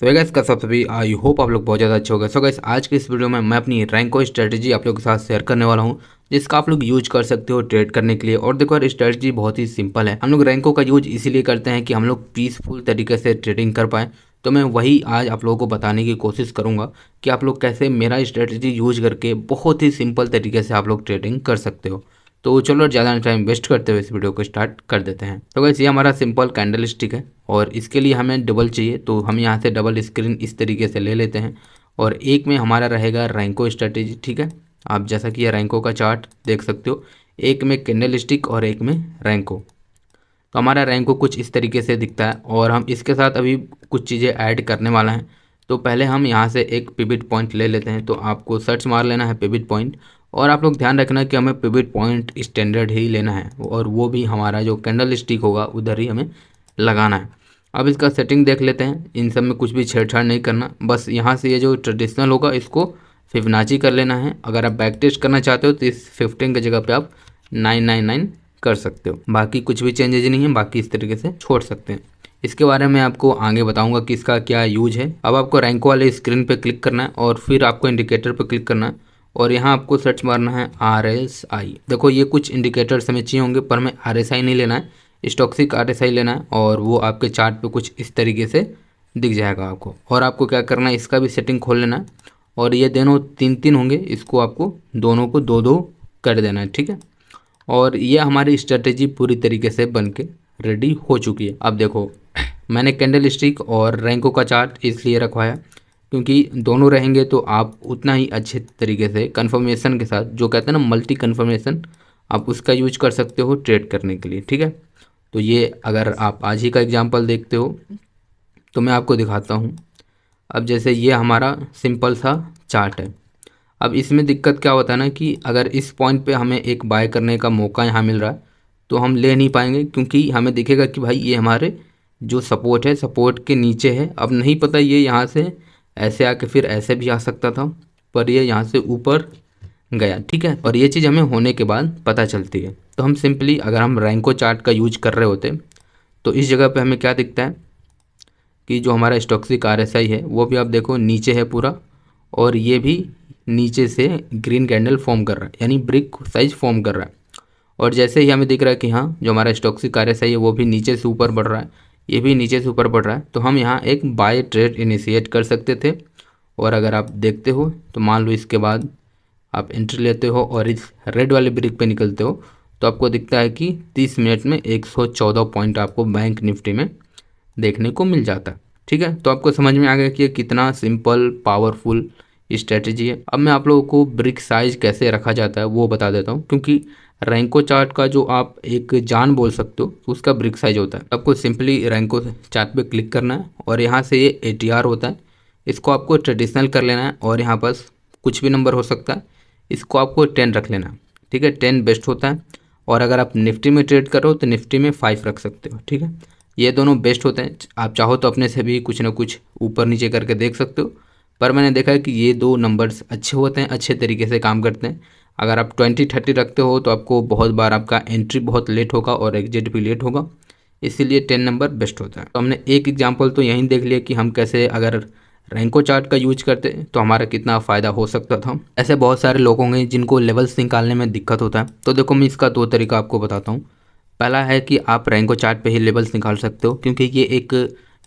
So guys का सब सभी आई होप आप लोग बहुत ज़्यादा अच्छे हो गए। सो गाइस आज के इस वीडियो में मैं अपनी रैंको स्ट्रेटजी आप लोगों के साथ शेयर करने वाला हूं, जिसका आप लोग यूज कर सकते हो ट्रेड करने के लिए। और देखो यार, स्ट्रेटजी बहुत ही सिंपल है। हम लोग रैंको का यूज इसीलिए करते हैं कि हम लोग पीसफुल तरीके से ट्रेडिंग कर पाएँ। तो मैं वही आज आप लोगों को बताने की कोशिश करूँगा कि आप लोग कैसे मेरा स्ट्रेटजी यूज करके बहुत ही सिंपल तरीके से आप लोग ट्रेडिंग कर सकते हो। तो चलो ज़्यादा टाइम वेस्ट करते हुए इस वीडियो को स्टार्ट कर देते हैं। तो गाइस ये हमारा सिंपल कैंडल स्टिक है और इसके लिए हमें डबल चाहिए, तो हम यहाँ से डबल स्क्रीन इस तरीके से ले लेते हैं। और एक में हमारा रहेगा रैंको स्ट्रेटेजी, ठीक है। आप जैसा कि ये रैंको का चार्ट देख सकते हो, एक में कैंडल स्टिक और एक में रैंको। तो हमारा रैंको कुछ इस तरीके से दिखता है और हम इसके साथ अभी कुछ चीज़ें ऐड करने वाला हैं। तो पहले हम यहाँ से एक पिवट पॉइंट ले लेते हैं। तो आपको सर्च मार लेना है पिवट पॉइंट, और आप लोग ध्यान रखना कि हमें पिवट पॉइंट स्टैंडर्ड ही लेना है, और वो भी हमारा जो कैंडल स्टिक होगा उधर ही हमें लगाना है। अब इसका सेटिंग देख लेते हैं। इन सब में कुछ भी छेड़छाड़ नहीं करना, बस यहाँ से ये जो ट्रेडिशनल होगा इसको फिबोनाची कर लेना है। अगर आप बैक टेस्ट करना चाहते हो तो इस 15 की जगह पे आप 999 कर सकते हो। बाकी कुछ भी चेंजेज नहीं है, बाकी इस तरीके से छोड़ सकते हैं। इसके बारे में आपको आगे बताऊंगा कि इसका क्या यूज है। अब आपको रैंको वाले स्क्रीन पे क्लिक करना है और फिर आपको इंडिकेटर पे क्लिक करना है और यहाँ आपको सर्च मारना है RSI। देखो ये कुछ इंडिकेटर्स हमें चाहिए होंगे, पर हमें RSI नहीं लेना है, स्टॉक्सिक RSI लेना है। और वो आपके चार्ट पे कुछ इस तरीके से दिख जाएगा आपको। और आपको क्या करना है, इसका भी सेटिंग खोल लेना है और ये दोनों 3-3 होंगे, इसको आपको दोनों को 2-2 कर देना है, ठीक है। और ये हमारी स्ट्रेटेजी पूरी तरीके से बन के रेडी हो चुकी है। अब देखो, मैंने कैंडल स्टिक और रैंको का चार्ट इसलिए रखवाया क्योंकि दोनों रहेंगे तो आप उतना ही अच्छे तरीके से कंफर्मेशन के साथ, जो कहते हैं ना मल्टी कंफर्मेशन, आप उसका यूज कर सकते हो ट्रेड करने के लिए, ठीक है। तो ये अगर आप आज ही का एग्जांपल देखते हो तो मैं आपको दिखाता हूँ। अब जैसे ये हमारा सिंपल सा चार्ट है। अब इसमें दिक्कत क्या होता है ना कि अगर इस पॉइंट पे हमें एक बाय करने का मौका यहाँ मिल रहा है तो हम ले नहीं पाएंगे, क्योंकि हमें दिखेगा कि भाई ये हमारे जो सपोर्ट है, सपोर्ट के नीचे है। अब नहीं पता ये यहाँ से ऐसे आके फिर ऐसे भी आ सकता था, पर ये यहाँ से ऊपर गया, ठीक है। और ये चीज़ हमें होने के बाद पता चलती है। तो हम सिंपली अगर हम रैंको चार्ट का यूज कर रहे होते तो इस जगह पे हमें क्या दिखता है कि जो हमारा स्टॉक्सिक RSI है वो भी आप देखो नीचे है पूरा, और ये भी नीचे से ग्रीन कैंडल फॉर्म कर रहा है, यानी ब्रिक साइज फॉर्म कर रहा है। और जैसे ही हमें दिख रहा है कि हाँ जो हमारा स्टॉक्सिक RSI है वो भी नीचे से ऊपर बढ़ रहा है, ये भी नीचे से ऊपर बढ़ रहा है, तो हम यहाँ एक बाय ट्रेड इनिशिएट कर सकते थे। और अगर आप देखते हो तो मान लो इसके बाद आप एंट्री लेते हो और इस रेड वाले ब्रिक पे निकलते हो तो आपको दिखता है कि 30 मिनट में 114 पॉइंट आपको बैंक निफ्टी में देखने को मिल जाता है, ठीक है। तो आपको समझ में आ गया कि ये कितना सिंपल पावरफुल स्ट्रेटजी है। अब मैं आप लोगों को ब्रिक साइज कैसे रखा जाता है वो बता देता हूँ, क्योंकि रैंको चार्ट का जो आप एक जान बोल सकते हो उसका ब्रिक साइज होता है। आपको सिंपली रैंको चार्ट पे क्लिक करना है और यहाँ से ये ATR होता है, इसको आपको ट्रेडिशनल कर लेना है और यहाँ पास कुछ भी नंबर हो सकता है, इसको आपको 10 रख लेना है, ठीक है। 10 बेस्ट होता है। और अगर आप निफ्टी में ट्रेड करो तो निफ्टी में 5 रख सकते हो, ठीक है। ये दोनों बेस्ट होते हैं। आप चाहो तो अपने से भी कुछ ना कुछ ऊपर नीचे करके देख सकते हो, पर मैंने देखा है कि ये दो नंबर्स अच्छे होते हैं, अच्छे तरीके से काम करते हैं। अगर आप 20-30 रखते हो तो आपको बहुत बार आपका एंट्री बहुत लेट होगा और एग्जिट भी लेट होगा, इसीलिए 10 नंबर बेस्ट होता है। तो हमने एक एग्जांपल तो यहीं देख लिया कि हम कैसे अगर रैंको चार्ट का यूज करते तो हमारा कितना फ़ायदा हो सकता था। ऐसे बहुत सारे लोग होंगे जिनको लेवल्स निकालने में दिक्कत होता है। तो देखो मैं इसका 2 तरीका आपको बताता हूँ। पहला है कि आप रैंको चार्ट पे ही लेवल्स निकाल सकते हो, क्योंकि ये एक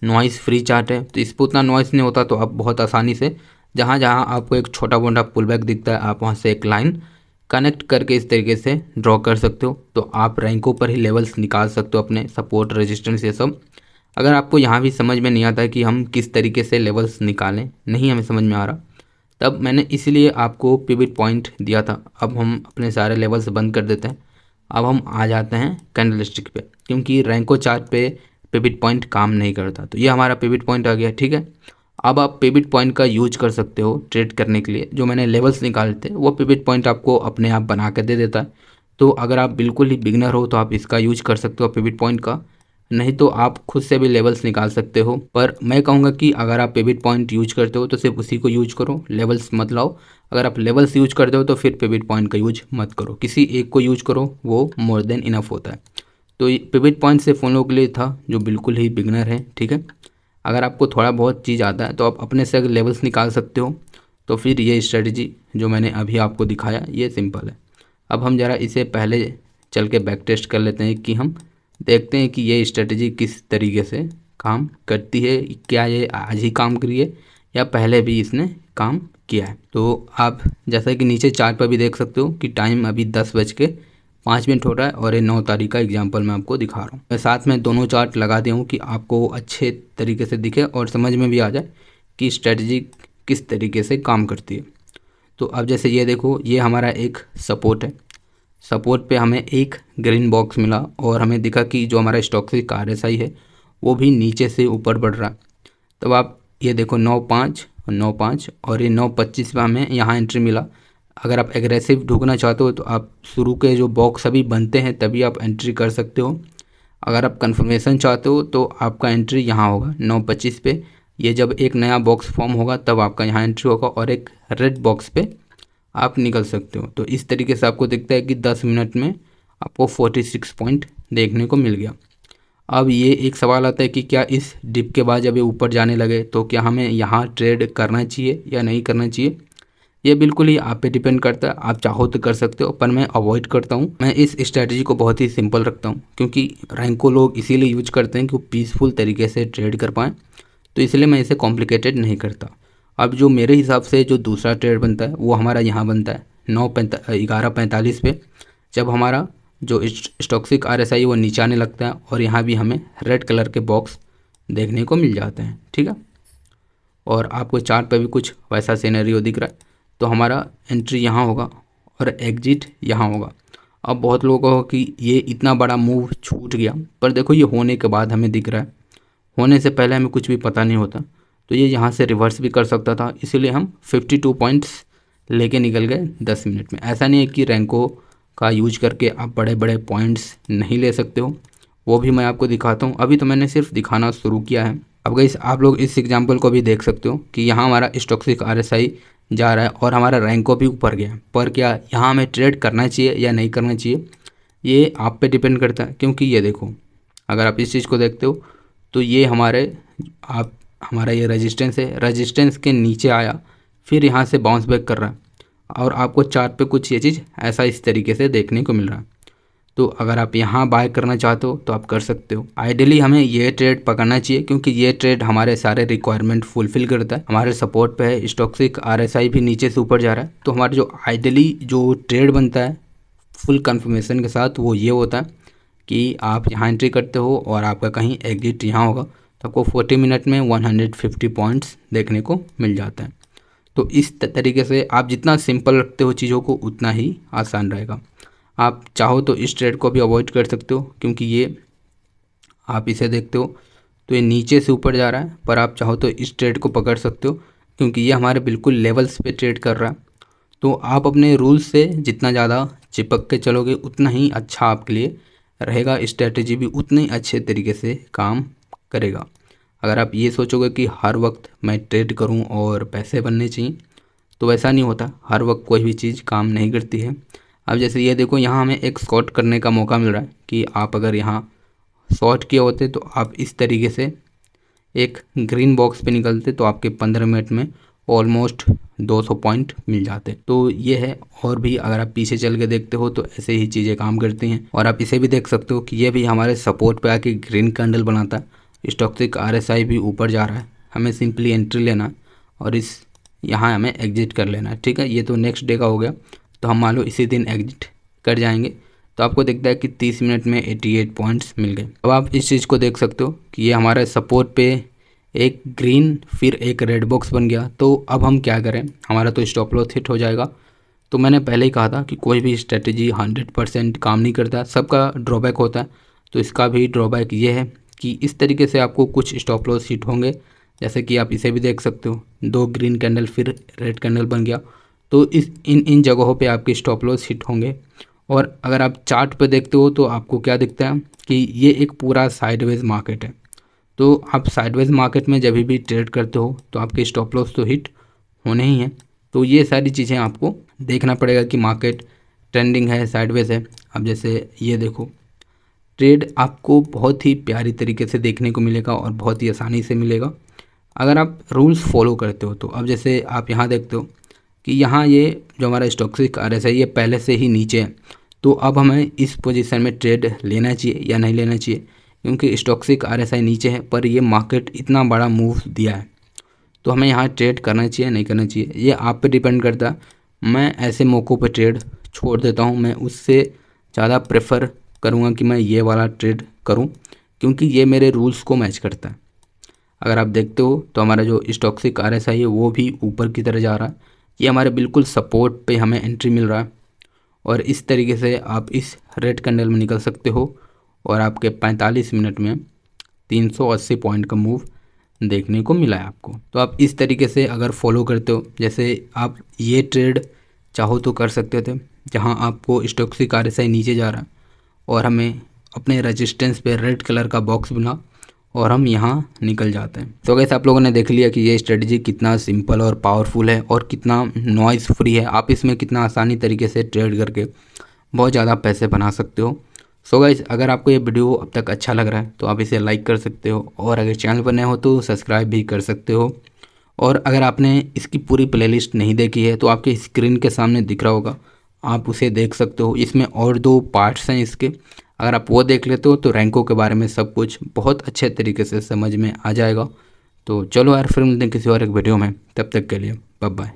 नॉइस फ्री चार्ट है, तो इस पर उतना नॉइस नहीं होता। तो आप बहुत आसानी से जहाँ जहाँ आपको एक छोटा मोटा पुल बैक दिखता है, आप वहाँ से एक लाइन कनेक्ट करके इस तरीके से ड्रॉ कर सकते हो। तो आप रैंको पर ही लेवल्स निकाल सकते हो, अपने सपोर्ट रेजिस्टेंस ये सब। अगर आपको यहाँ भी समझ में नहीं आता है कि हम किस तरीके से लेवल्स निकालें, नहीं हमें समझ में आ रहा, तब मैंने इसलिए आपको पिवट पॉइंट दिया था। अब हम अपने सारे लेवल्स बंद कर देते हैं। अब हम आ जाते हैं कैंडल स्टिक पे, क्योंकि रैंको चार्ट पे पिवट पॉइंट काम नहीं करता। तो ये हमारा पिवट पॉइंट आ गया, ठीक है। अब आप पिवट पॉइंट का यूज कर सकते हो ट्रेड करने के लिए। जो मैंने लेवल्स निकाले थे वो पिवट पॉइंट आपको अपने आप बना कर दे देता है। तो अगर आप बिल्कुल ही बिगनर हो तो आप इसका यूज कर सकते हो पिवट पॉइंट का, नहीं तो आप खुद से भी लेवल्स निकाल सकते हो। पर मैं कहूँगा कि अगर आप पिवट पॉइंट यूज करते हो तो सिर्फ उसी को यूज करो, लेवल्स मत लाओ। अगर आप लेवल्स यूज करते हो तो फिर पिवट पॉइंट का यूज मत करो, किसी एक को यूज करो, वो मोर देन इनफ होता है। तो पिवट पॉइंट सिर्फ उन लोगों के लिए था जो बिल्कुल ही बिगनर है, ठीक है। अगर आपको थोड़ा बहुत चीज़ आता है तो आप अपने से अगर लेवल्स निकाल सकते हो, तो फिर ये स्ट्रेटजी जो मैंने अभी आपको दिखाया ये सिंपल है। अब हम ज़रा इसे पहले चल के बैक टेस्ट कर लेते हैं कि हम देखते हैं कि ये स्ट्रेटजी किस तरीके से काम करती है, क्या ये आज ही काम करी है या पहले भी इसने काम किया है। तो आप जैसा कि नीचे चार्ट पर भी देख सकते हो कि टाइम अभी 10:05 हो रहा है और ये 9 तारीख का एग्जाम्पल मैं आपको दिखा रहा हूँ। मैं साथ में दोनों चार्ट लगा दिया हूँ कि आपको अच्छे तरीके से दिखे और समझ में भी आ जाए कि स्ट्रेटजी किस तरीके से काम करती है। तो अब जैसे ये देखो, ये हमारा एक सपोर्ट है। सपोर्ट पे हमें एक ग्रीन बॉक्स मिला और हमें दिखा कि जो हमारा स्टॉक्सिक RSI है वो भी नीचे से ऊपर बढ़ रहा है। तब आप ये देखो 9.5 और 9.5 और ये 9.25 पे हमें यहाँ एंट्री मिला। अगर आप एग्रेसिव ढूंढना चाहते हो तो आप शुरू के जो बॉक्स अभी बनते हैं तभी आप एंट्री कर सकते हो। अगर आप कंफर्मेशन चाहते हो तो आपका एंट्री यहाँ होगा 9.25 पे। ये जब एक नया बॉक्स फॉर्म होगा तब आपका यहाँ एंट्री होगा और एक रेड बॉक्स पे आप निकल सकते हो। तो इस तरीके से आपको दिखता है कि 10 मिनट में आपको 46 पॉइंट देखने को मिल गया। अब ये एक सवाल आता है कि क्या इस डिप के बाद जब ये ऊपर जाने लगे तो क्या हमें यहाँ ट्रेड करना चाहिए या नहीं करना चाहिए। ये बिल्कुल ही आप पे डिपेंड करता है, आप चाहो तो कर सकते हो, पर मैं अवॉइड करता हूँ। मैं इस स्ट्रेटजी को बहुत ही सिंपल रखता हूँ क्योंकि रैंको लोग इसीलिए यूज करते हैं कि वो पीसफुल तरीके से ट्रेड कर पाएँ, तो इसलिए मैं इसे कॉम्प्लिकेटेड नहीं करता। अब जो मेरे हिसाब से जो दूसरा ट्रेड बनता है वो हमारा यहाँ बनता है 11:45 पे, जब हमारा जो स्टॉक्सिक RSI वो नीचे आने लगता है और यहाँ भी हमें रेड कलर के बॉक्स देखने को मिल जाते हैं। ठीक है, और आपको चार्ट पे भी कुछ वैसा सिनेरियो दिख रहा है। तो हमारा एंट्री यहाँ होगा और एग्जिट यहाँ होगा। अब बहुत लोगों को कि ये इतना बड़ा मूव छूट गया, पर देखो ये होने के बाद हमें दिख रहा है, होने से पहले हमें कुछ भी पता नहीं होता। तो ये यहाँ से रिवर्स भी कर सकता था, इसीलिए हम 52 पॉइंट्स लेके निकल गए 10 मिनट में। ऐसा नहीं है कि रैंको का यूज करके आप बड़े बड़े पॉइंट्स नहीं ले सकते हो, वो भी मैं आपको दिखाता हूँ। अभी तो मैंने सिर्फ दिखाना शुरू किया है। अब गाइस आप लोग इस एग्जांपल को भी देख सकते हो कि यहाँ हमारा स्टॉक्सिक RSI जा रहा है और हमारा रैंको भी ऊपर गया, पर क्या यहाँ हमें ट्रेड करना चाहिए या नहीं करना चाहिए ये आप पे डिपेंड करता है। क्योंकि ये देखो, अगर आप इस चीज़ को देखते हो तो ये हमारा ये रेजिस्टेंस है, रेजिस्टेंस के नीचे आया फिर यहाँ से बाउंस बैक कर रहा है और आपको चार्ट पे कुछ ये चीज़ ऐसा इस तरीके से देखने को मिल रहा है। तो अगर आप यहाँ बाय करना चाहते हो तो आप कर सकते हो। आइडियली हमें ये ट्रेड पकड़ना चाहिए क्योंकि ये ट्रेड हमारे सारे रिक्वायरमेंट फुलफिल करता है। हमारे सपोर्ट पे है, स्टॉक्सिक RSI भी नीचे से ऊपर जा रहा है। तो हमारा जो आइडियली जो ट्रेड बनता है फुल कंफर्मेशन के साथ वो ये होता है कि आप यहाँ एंट्री करते हो और आपका कहीं एग्जिट यहाँ होगा, तो आपको 40 मिनट में 150 पॉइंट्स देखने को मिल जाता है। तो इस तरीके से आप जितना सिंपल रखते हो चीज़ों को उतना ही आसान रहेगा। आप चाहो तो इस ट्रेड को भी अवॉइड कर सकते हो क्योंकि ये आप इसे देखते हो तो ये नीचे से ऊपर जा रहा है, पर आप चाहो तो इस ट्रेड को पकड़ सकते हो क्योंकि ये हमारे बिल्कुल लेवल्स पे ट्रेड कर रहा है। तो आप अपने रूल्स से जितना ज़्यादा चिपक के चलोगे उतना ही अच्छा आपके लिए रहेगा, स्ट्रेटजी भी उतने अच्छे तरीके से काम करेगा। अगर आप ये सोचोगे कि हर वक्त मैं ट्रेड करूं और पैसे बनने चाहिए, तो वैसा नहीं होता। हर वक्त कोई भी चीज़ काम नहीं करती है। अब जैसे ये देखो, यहाँ हमें एक शॉर्ट करने का मौका मिल रहा है कि आप अगर यहाँ शॉर्ट किए होते तो आप इस तरीके से एक ग्रीन बॉक्स पे निकलते तो आपके 15 मिनट में ऑलमोस्ट 200 पॉइंट मिल जाते। तो ये है, और भी अगर आप पीछे चल के देखते हो तो ऐसे ही चीज़ें काम करती हैं। और आप इसे भी देख सकते हो कि ये भी हमारे सपोर्ट पे आके ग्रीन कैंडल बनाता है। स्टॉक्सिक RSI भी ऊपर जा रहा है, हमें सिंपली एंट्री लेना है और यहाँ हमें एग्जिट कर लेना है। ठीक है, ये तो नेक्स्ट डे का हो गया। तो हम मान लो इसी दिन एग्जिट कर जाएंगे तो आपको दिखता है कि 30 मिनट में 88 पॉइंट्स मिल गए। अब आप इस चीज़ को देख सकते हो कि ये हमारे सपोर्ट पे एक ग्रीन फिर एक रेड बॉक्स बन गया। तो अब हम क्या करें, हमारा तो स्टॉप लॉस हिट हो जाएगा। तो मैंने पहले ही कहा था कि कोई भी स्ट्रेटजी 100% काम नहीं करता, सबका ड्रॉबैक होता है। तो इसका भी ड्रॉबैक ये है कि इस तरीके से आपको कुछ स्टॉप लॉस हिट होंगे, जैसे कि आप इसे भी देख सकते हो, 2 ग्रीन कैंडल फिर रेड कैंडल बन गया। तो इन जगहों पे आपके स्टॉप लॉस हिट होंगे। और अगर आप चार्ट पे देखते हो तो आपको क्या दिखता है कि ये एक पूरा साइडवेज मार्केट है। तो आप साइडवेज मार्केट में जब भी ट्रेड करते हो तो आपके स्टॉप लॉस तो हिट होने ही हैं। तो ये सारी चीज़ें आपको देखना पड़ेगा कि मार्केट ट्रेंडिंग है, साइडवेज है। अब जैसे ये देखो, ट्रेड आपको बहुत ही प्यारी तरीके से देखने को मिलेगा और बहुत ही आसानी से मिलेगा अगर आप रूल्स फॉलो करते हो। तो अब जैसे आप यहाँ देखते हो कि यहाँ ये जो हमारा स्टॉक्सिक RSI ये पहले से ही नीचे है, तो अब हमें इस पोजीशन में ट्रेड लेना चाहिए या नहीं लेना चाहिए, क्योंकि स्टॉक्सिक RSI नीचे है पर ये मार्केट इतना बड़ा मूव दिया है, तो हमें यहाँ ट्रेड करना चाहिए नहीं करना चाहिए, ये आप पे डिपेंड करता है। मैं ऐसे मौक़ों पे ट्रेड छोड़ देता हूँ, मैं उससे ज़्यादा प्रेफर करूँगा कि मैं ये वाला ट्रेड करूँ, क्योंकि ये मेरे रूल्स को मैच करता है। अगर आप देखते हो तो हमारा जो स्टॉक्सिक RSI है वो भी ऊपर की तरह जा रहा है, ये हमारे बिल्कुल सपोर्ट पे हमें एंट्री मिल रहा है और इस तरीके से आप इस रेड कैंडल में निकल सकते हो और आपके 45 मिनट में 380 पॉइंट का मूव देखने को मिला है आपको। तो आप इस तरीके से अगर फॉलो करते हो, जैसे आप ये ट्रेड चाहो तो कर सकते थे जहां आपको स्टॉक्सिक RSI नीचे जा रहा है और हमें अपने रेजिस्टेंस पे रेड कलर का बॉक्स बना और हम यहाँ निकल जाते हैं। तो गाइस आप लोगों ने देख लिया कि ये स्ट्रेटजी कितना सिंपल और पावरफुल है और कितना नॉइज़ फ्री है। आप इसमें कितना आसानी तरीके से ट्रेड करके बहुत ज़्यादा पैसे बना सकते हो। सो गाइस अगर आपको ये वीडियो अब तक अच्छा लग रहा है तो आप इसे लाइक कर सकते हो और अगर चैनल पर नए हो तो सब्सक्राइब भी कर सकते हो। और अगर आपने इसकी पूरी प्लेलिस्ट नहीं देखी है तो आपके स्क्रीन के सामने दिख रहा होगा, आप उसे देख सकते हो। इसमें और 2 पार्ट्स हैं इसके, अगर आप वो देख लेते हो तो रैंकों के बारे में सब कुछ बहुत अच्छे तरीके से समझ में आ जाएगा। तो चलो यार फिर मिलते हैं किसी और एक वीडियो में, तब तक के लिए बाय बाय।